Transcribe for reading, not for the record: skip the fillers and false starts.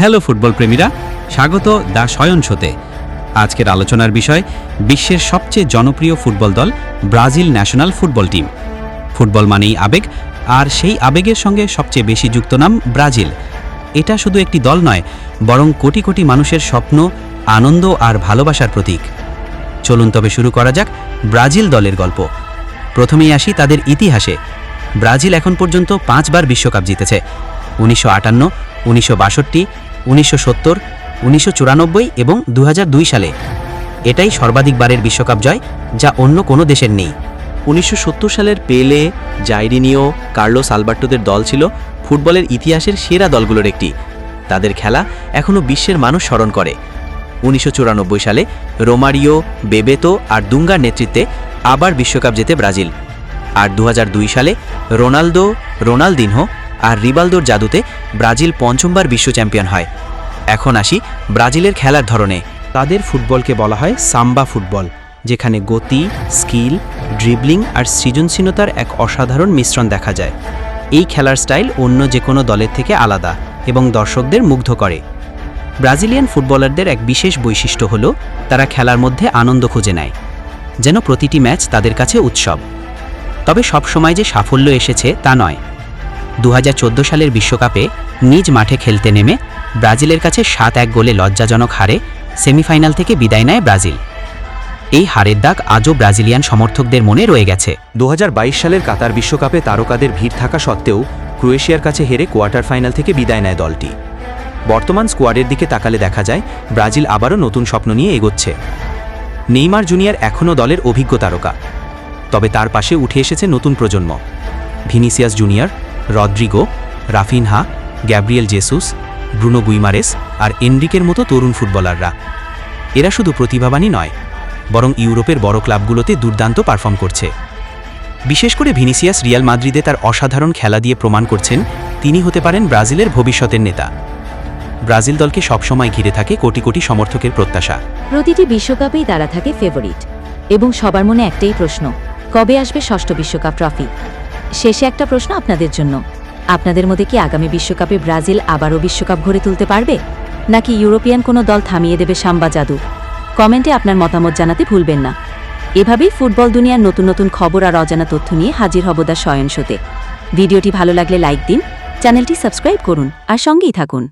Hello football প্রেমীরা, স্বাগত the শয়ন শোতে। আজকের আলোচনার বিষয় বিশ্বের সবচেয়ে জনপ্রিয় ফুটবল দল Brazil national football team. Football মানেই আবেগ, আর সেই আবেগের সঙ্গে সবচেয়ে বেশি যুক্ত নাম ব্রাজিল। এটা শুধু একটি দল নয়, বরং কোটি কোটি মানুষের স্বপ্ন, আনন্দ আর ভালোবাসার প্রতীক। চলুন তবে শুরু করা যাক ব্রাজিল দলের গল্প। প্রথমেই আসি তাদের ইতিহাসে। ব্রাজিল এখন পর্যন্ত 5 বার বিশ্বকাপ জিতেছে। 1958, 1962, 1970, 1994 এবং 2002 সালে। এটাই সর্বাধিকবারের বিশ্বকাপ জয়, যা অন্য কোনো দেশের নেই। 1970 সালের পেলে, জাইরিনিও, কার্লোস আলবার্টোদের দল ছিল ফুটবলের ইতিহাসের সেরা দলগুলোর একটি। তাদের খেলা এখনও বিশ্বের মানুষ স্মরণ করে। 1994 সালে রোমারিও, বেবেতো আর দুঙ্গার নেতৃত্বে আবার বিশ্বকাপ জেতে ব্রাজিল। আর 2002 সালে রোনালদিনহো আর রিবালদোর জাদুতে ব্রাজিল 5বার বিশ্ব চ্যাম্পিয়ন হয়। এখন আসি ব্রাজিলের খেলার ধরনে। তাদের ফুটবলকে বলা হয় সাম্বা ফুটবল, যেখানে গতি, স্কিল, ড্রিবলিং আর সৃজনশীলতার এক অসাধারণ মিশ্রণ দেখা যায়। এই খেলার স্টাইল অন্য যে কোনো দলের থেকে আলাদা এবং দর্শকদের মুগ্ধ করে। ব্রাজিলিয়ান ফুটবলারদের এক বিশেষ বৈশিষ্ট্য হলো তারা খেলার মধ্যে আনন্দ খুঁজে নেয়, যেন প্রতিটি ম্যাচ তাদের কাছে উৎসব। তবে সবসময় যে সাফল্য এসেছে তা নয়। 2014 সালের বিশ্বকাপে নিজ মাঠে খেলতে নেমে ব্রাজিলের কাছে 7-1 গোলে লজ্জাজনক হারে সেমিফাইনাল থেকে বিদায় নেয় ব্রাজিল। এই হারের দাগ আজও ব্রাজিলিয়ান সমর্থকদের মনে রয়ে গেছে। 2022 সালের কাতার বিশ্বকাপে তারকাদের ভিড় থাকা সত্ত্বেও ক্রোয়েশিয়ার কাছে হেরে কোয়ার্টার ফাইনাল থেকে বিদায় নেয় দলটি। বর্তমান স্কোয়াডের দিকে তাকালে দেখা যায় ব্রাজিল আবারও নতুন স্বপ্ন নিয়ে এগোচ্ছে। নেইমার জুনিয়র এখনও দলের অভিজ্ঞ তারকা, তবে তার পাশে উঠে এসেছে নতুন প্রজন্ম। Vinicius Junior, Rodrigo, Raphinha, Gabriel Jesus, Bruno Guimaraes আর এনরিকের মতো তরুণ ফুটবলাররা। এরা শুধু প্রতিভাবানই নয়, বরং ইউরোপের বড় ক্লাবগুলোতে দুর্দান্ত পারফর্ম করছে। বিশেষ করে ভিনিসিয়াস রিয়াল মাদ্রিদে তার অসাধারণ খেলা দিয়ে প্রমাণ করছেন তিনি হতে পারেন ব্রাজিলের ভবিষ্যতের নেতা। ব্রাজিল দলকে সবসময় ঘিরে থাকে কোটি কোটি সমর্থকের প্রত্যাশা। প্রতিটি বিশ্বকাপেই তারা থাকে ফেভারিট, এবং সবার মনে একটাই প্রশ্ন, কবে আসবে ষষ্ঠ বিশ্বকাপ ট্রফি? শেষে একটা প্রশ্ন আপনাদের জন্য, আপনাদের মধ্যে কি আগামী বিশ্বকাপে ব্রাজিল আবারও বিশ্বকাপ গড়ে তুলতে পারবে, নাকি ইউরোপিয়ান কোনো দল থামিয়ে দেবে সাম্বা জাদু? কমেন্টে আপনার মতামত জানাতে ভুলবেন না। এভাবেই ফুটবল দুনিয়ার নতুন নতুন খবর আর অজানা তথ্য নিয়ে হাজির হব দ্য শয়ন শোতে। ভিডিওটি ভালো লাগলে লাইক দিন, চ্যানেলটি সাবস্ক্রাইব করুন আর সঙ্গেই থাকুন।